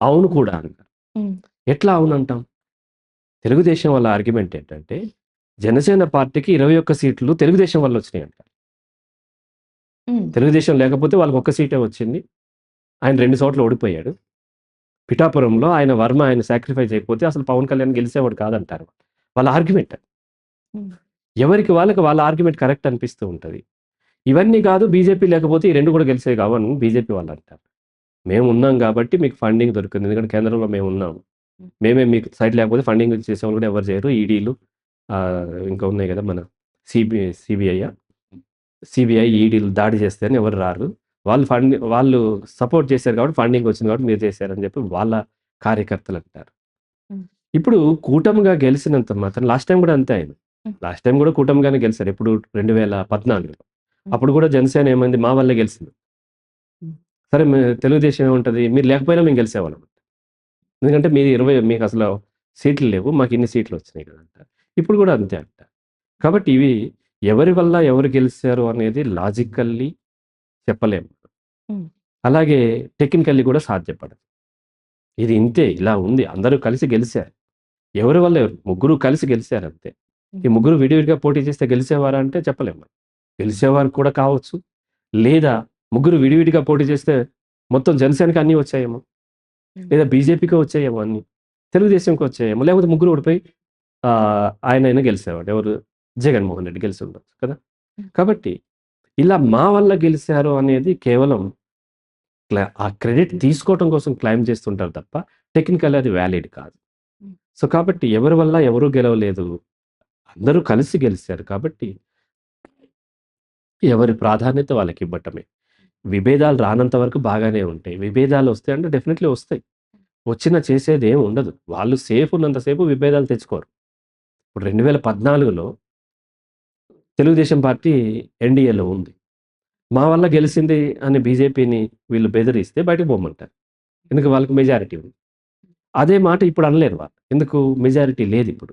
అవును కూడా అన్నారు. హ్మ్. ఎట్లా అవునంటాం? తెలుగుదేశం వాళ్ళ ఆర్గ్యుమెంట్ ఏంటంటే, జనసేన పార్టీకి 21 సీట్లు తెలుగుదేశం వల్ల వచ్చినాయంట. హ్మ్. తెలుగుదేశం లేకపోతే వాళ్ళకి ఒక్క సీటే వచ్చింది. ఆయన 2 చోట్ల ఓడిపోయాడు. పిఠాపురంలో ఆయన సాక్రిఫై చేయకపోతే అసలు పవన్ కళ్యాణ్ గెలిసేవాడు కాదంటారు. వాళ్ళ ఆర్గ్యుమెంట్. హ్మ్. ఎవరికి వాళ్ళకి వాళ్ళ ఆర్గ్యుమెంట్ కరెక్ట్ అనిపిస్తూ ఉంటది. ఇవన్నీ కాదు బీజేపీ లేకపోతే ఈ 2 కూడా గెలిసేవి కావని బీజేపీ వాళ్ళంటారు. మేమున్నాం కాబట్టి మీకు ఫండింగ్ దొరికింది. ఎందుకంటే కేంద్రంలో మేమున్నాం. హ్మ్. మేమే మీకు సైట్ లేకపోతే ఫండింగ్ చేసేవాళ్ళు కూడా ఎవరు చేయరు. ఈడీలు ఇంకా ఉన్నాయి కదా! మన సిబిఐయా? సిబిఐ, ఈడీలు దాడి చేస్తేనే ఎవరు రారు. వాళ్ళు సపోర్ట్ చేశారు కాబట్టి ఫండింగ్ వచ్చింది కాబట్టి మీరు చేశారని చెప్పి వాళ్ళ కార్యకర్తలంటారు. హ్మ్. ఇప్పుడు కూటమిగా గెలిసినంత మాత్రం లాస్ట్ టైమ్ కూడా అంతే అయింది. హ్మ్. లాస్ట్ టైమ్ కూడా కూటమిగానే గెలిసారు. ఎప్పుడు 2014లో. హ్మ్. అప్పుడు కూడా జనసేన ఏమైంది మా వల్లే గెలిసింది. హ్మ్. సరే తెలుగుదేశం ఏముంటది మీరు లేకపోయినా మేము గెలిసేవాళ్ళం. ఎందుకంటే మీది 20 మీకసలు సీట్లు లేవు. మాకిన్ని సీట్లొచ్చినాయి కదా! అంటారు. ఇప్పుడు గూడా అంతే అంట. కాబట్టి ఇవి ఎవరి వల్ల ఎవరు గెలిసారు అనేది లాజికల్లీ చెప్పలేము. హ్మ్. అలాగే టెక్నికల్లీ కూడా సాధ్యపడదు. ఇది ఇంతే ఇలా ఉంది. అందరూ కలిసి గెలిసారు. ఎవరి వల్ల ఎవరు ముగ్గురు కలిసి గెలిసారంతే. ఈ హ్మ్. ముగ్గురు విడివిడిగా పోటీ చేస్తే గెలిచేవారా అంటే చెప్పలేము. గెలిచేవారు కూడా కావచ్చు. లేదా ముగ్గురు విడివిడిగా పోటీ చేస్తే మొత్తం జనసేనకి అన్నీ వచ్చాయేమో. హ్మ్. లేదా బీజేపీకే వచ్చాయేమో అన్నీ. తెలుగుదేశంకి వచ్చాయేమో. లేకపోతే ముగ్గురు ఓడిపోయి ఆయనైనా గెలిసేవాడు. ఎవరు? జగన్మోహన్ రెడ్డి గెలిసుండొచ్చు కదా! హ్మ్. కాబట్టి ఇలా మా వల్ల గెలిసారు అనేది కేవలం ఆ క్రెడిట్ తీసుకోవటం కోసం క్లెయిమ్ చేస్తుంటారు తప్ప టెక్నికల్లీ అది వాలిడ్ కాదు. హ్మ్. సో, కాబట్టి ఎవరి వల్ల ఎవరు గెలవలేదు. అందరూ కలిసి గెలిసారు కాబట్టి ఎవరి ప్రాధాన్యత వాళ్ళకివ్వటమే. విభేదాలు రానంత వరకు బాగానే ఉంటాయి. విభేదాలొస్తాయంటే డెఫినెట్‌లీ వస్తాయి. వచ్చినా చేసేదేం ఉండదు. వాళ్ళు సేఫ్ ఉన్నంత సేపు విభేదాలు తెచ్చుకోరు. ఇప్పుడు 2014లో తెలుగుదేశం పార్టీ ఎన్‌డీఏలో ఉంది. మా వల్ల గెలిసింది అని బీజేపీని వీళ్ళు బెదిరిస్తే బయటకు పొమ్మంటారు. ఎందుకు వాళ్ళకి మెజారిటీ ఉంది. అదే మాట ఇప్పుడు అనలేరు వాళ్ళు. ఎందుకు మెజారిటీ లేదిప్పుడు.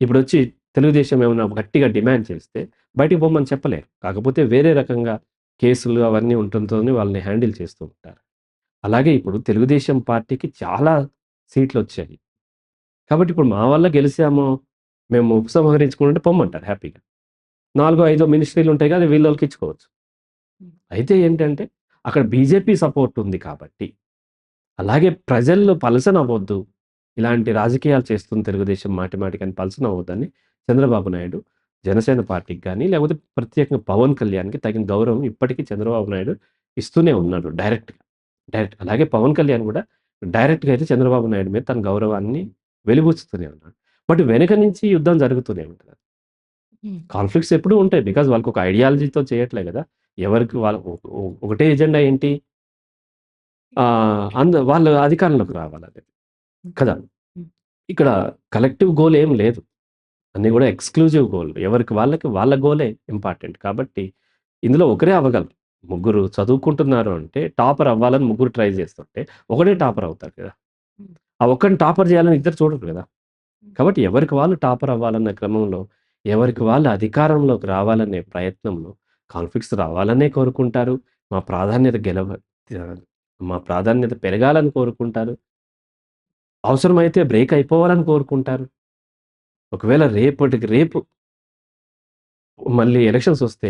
ఇప్పుడొచ్చి తెలుగుదేశం ఏమన్నా గట్టిగా డిమాండ్ చేస్తే బయటికి పొమ్మని చెప్పలేరు. కాకపోతే వేరే రకంగా కేసులు అవన్నీ ఉండటంతోని వాళ్ళని హ్యాండిల్ చేస్తూ ఉంటారు. అలాగే ఇప్పుడు తెలుగుదేశం పార్టీకి చాలా సీట్లొచ్చాయి. కాబట్టి ఇప్పుడు మా వల్ల గెలిసాము, మేము ఉపసంహరించుకుంటే పొమ్మంటారు హ్యాపీగా. నాలుగో, ఐదో మినిస్ట్రీలుంటాయి కదా! వీళ్ళోళ్ళకిచ్చుకోవచ్చు. హ్మ్. అయితే ఏంటంటే, అక్కడ బీజేపీ సపోర్ట్ ఉంది కాబట్టి, అలాగే ప్రజల్లో పలసనవ్వొద్దు. ఇలాంటి రాజకీయాలు చేస్తుంది తెలుగుదేశం మాటి మాటికని పలసనవ్వొద్దని చంద్రబాబు నాయుడు జనసేన పార్టీకి గాని, లేకపోతే ప్రత్యేకంగా పవన్ కళ్యాణ్‌కి తగిన గౌరవం ఇప్పటికీ చంద్రబాబు నాయుడు ఇస్తూనే ఉన్నాడు డైరెక్ట్‌గా. అలాగే పవన్ కళ్యాణ్ గూడా డైరెక్ట్‌గా అయితే చంద్రబాబు నాయుడు మీద తన గౌరవాన్ని వెలిబుచ్చుతూనే ఉన్నాడు. బట్ వెనక నుంచి యుద్ధం జరుగుతూనే ఉంటది. హ్మ్. కాన్‌ఫ్లిక్ట్స్ ఎప్పుడూ ఉంటాయి. బికాజ్ వాళ్ళకొక ఐడియాలజీతో చేయట్లే గదా! ఎవరికి ఒకటే ఎజెండా ఏంటి? వాళ్ళు అధికారంలోకి రావాలనేది కదా! ఇక్కడ కలెక్టివ్ గోల్ ఏం లేదు. అన్నీ గూడా ఎక్స్‌క్లూజివ్ గోల్. ఎవరికి వాళ్ళకి వాళ్ళ గోలే ఇంపార్టెంట్. కాబట్టి ఇందులో ఒకరే అవ్వగలరు. ముగ్గురు చదువుకుంటున్నారు అంటే టాపర్ అవ్వాలని ముగ్గురు ట్రై చేస్తుంటే ఒకడే టాపర్ అవుతారు కదా! ఆ ఒక్కడిని టాపర్ చేయాలని ఇద్దరు చూడరు కదా! కాబట్టి ఎవరికి వాళ్ళు టాపర్ అవ్వాలన్న క్రమంలో, ఎవరికి వాళ్ళు అధికారంలోకి రావాలనే ప్రయత్నంలో కాన్ఫ్లిక్ట్స్ రావాలనే కోరుకుంటారు. మా ప్రాధాన్యత ఆహ్, మా ప్రాధాన్యత పెరగాలని కోరుకుంటారు. అవసరమైతే బ్రేక్ అయిపోవాలని కోరుకుంటారు. ఒకవేళ రేపటికి రేపు మళ్ళీ ఎలక్షన్స్ వస్తే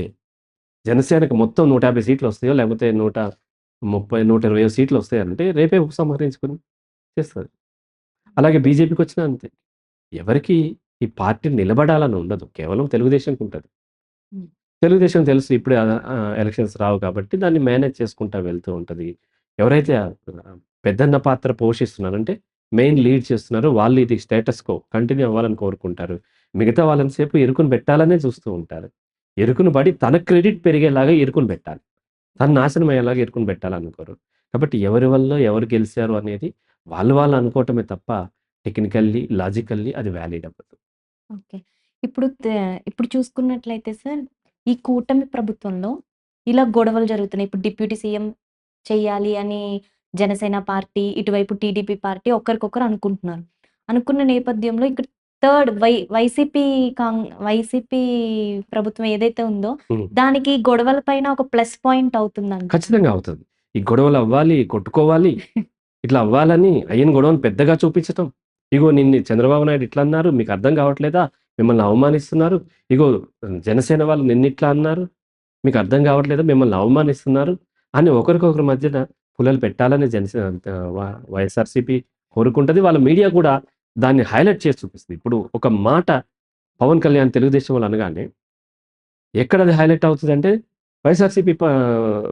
జనసేనకి మొత్తం 150 సీట్లొస్తాయో, లేకపోతే 130, 120 సీట్లొస్తాయంటే రేపే ఉపసంహరించుకొని చేస్తది. అలాగే బీజేపీకొచ్చినా అంతే. ఎవరికీ ఈ పార్టీ నిలబడాలని ఉండదు. కేవలం తెలుగుదేశంకుంటది. హ్మ్. తెలుగుదేశం తెలుసు ఇప్పుడే ఎలక్షన్స్ రావు కాబట్టి దాన్ని మేనేజ్ చేసుకుంటా వెళ్తూ ఉంటది. ఎవరైతే పెద్దన్న పాత్ర పోషిస్తున్నారో అంటే మెయిన్ లీడ్ చేస్తున్నారో వాళ్ళు ఇది స్టేటస్ కో కంటిన్యూ అవ్వాలని కోరుకుంటారు. మిగతా వాళ్ళని సేపు ఇరుకుని పెట్టాలనే చూస్తూ ఉంటారు. ఇరుకుని పడి తన క్రెడిట్ పెరిగేలాగా ఇరుకుని పెట్టాలి. తను నాశనం అయ్యేలాగా ఇరుకుని పెట్టాలనుకోరు. కాబట్టి ఎవరి వల్లో ఎవరు గెలిచారు అనేది వాళ్ళు అనుకోవటమే తప్ప టెక్నికల్లీ, లాజికల్లీ అది వాలిడ్ అవ్వదు. ఓకే. ఇప్పుడు ఇప్పుడు చూసుకున్నట్లయితే సార్, ఈ కూటమి ప్రభుత్వంలో ఇలా గొడవలు జరుగుతున్నాయి. ఇప్పుడు డిప్యూటీ సీఎం చెయ్యాలి అని జనసేన పార్టీ, ఇటువైపు టీడీపీ పార్టీ ఒకరికొకరు అనుకుంటున్నారు. అనుకున్న నేపథ్యంలో ఇక్కడ థర్డ్ వైసీపీ వైసీపీ ప్రభుత్వం ఏదైతే ఉందో, హ్మ్. దానికి గొడవల పైన ఒక ప్లస్ పాయింట్ అవుతుందంటారా? ఖచ్చితంగా అవుతది. ఈ గొడవలవ్వాలి, కొట్టుకోవాలి. ఇట్లా అవ్వాలని అయిన గొడవను పెద్దగా చూపించటం. ఇగో నిన్ను చంద్రబాబు నాయుడు ఇట్లా అన్నారు. మీకు అర్థం కావట్లేదా? మిమ్మల్ని అవమానిస్తున్నారు. ఇగో జనసేన వాళ్ళు నిన్నిట్లా అన్నారు. మీకు అర్థం కావట్లేదా? మిమ్మల్ని అవమానిస్తున్నారు. అని ఒకరికొకరి మధ్యన పుల్లలు పెట్టాలని జనసేన వైఎస్ఆర్‌సీపీ కోరుకుంటది. వాళ్ళ మీడియా కూడా దాన్ని హైలైట్ చేసి చూపిస్తది. ఇప్పుడు ఒక మాట పవన్ కళ్యాణ్ తెలుగుదేశం వాళ్ళు అనగానే ఎక్కడది హైలైట్ అవుతదంటే, వైఎస్ఆర్‌సీపీ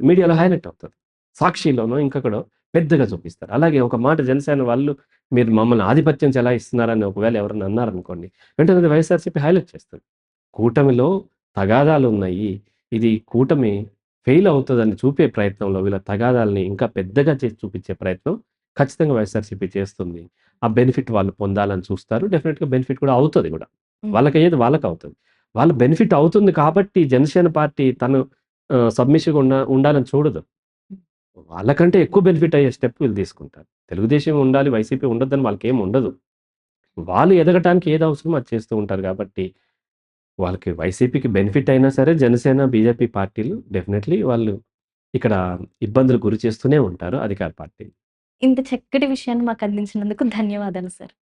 మీడియాలో హైలైట్ అవుతది. సాక్షిలోనో ఇంకెక్కడో పెద్దగా చూపిస్తారు. అలాగే ఒక మాట జనసేన వాళ్ళు మీరు మమ్మల్ని ఆధిపత్యం చెలాయిస్తున్నారని ఒకవేళ ఎవరైనా అన్నారనుకోండి, వెంటనే అది వైఎస్ఆర్‌సీపీ హైలైట్ చేస్తది. కూటమిలో తగాదాలున్నాయి. ఇది కూటమి ఫెయిల్ అవుతదని చూపే ప్రయత్నంలో వీళ్ళ తగాదాల్ని ఇంకా పెద్దగా చేసి చూపించే ప్రయత్నం ఖచ్చితంగా వైఎస్ఆర్‌సీపీ చేస్తుంది. ఆ బెనిఫిట్ వాళ్ళు పొందాలని చూస్తారు. డెఫినిట్‌గా బెనిఫిట్ కూడా అవుతది గూడా. హ్మ్. వాళ్ళకయ్యేది వాళ్ళకవుతది. వాళ్ళు బెనిఫిట్ అవుతుంది కాబట్టి జనసేన పార్టీ తను సబ్మిసివ్‌గా ఉండాలని చూడదు. వాళ్ళకంటే ఎక్కువ బెనిఫిట్ అయ్యే స్టెప్ వీళ్ళు తీసుకుంటారు. తెలుగుదేశం ఉండాలి, వైసీపీ ఉండొద్దని వాళ్ళకేమి ఉండదు. వాళ్ళు ఎదగటానికి ఏది అవసరమో అది చేస్తూ ఉంటారు కాబట్టి, వాళ్ళకి వైసీపీకి బెనిఫిట్ అయినా సరే జనసేన, బీజేపీ పార్టీలు డెఫినైట్‌లీ వాళ్ళు ఇక్కడ ఇబ్బందులకు గురి చేస్తూనే ఉంటారు అధికార పార్టీ. ఇంత చక్కటి విషయాన్ని మాకు అందించినందుకు ధన్యవాదాలు సార్.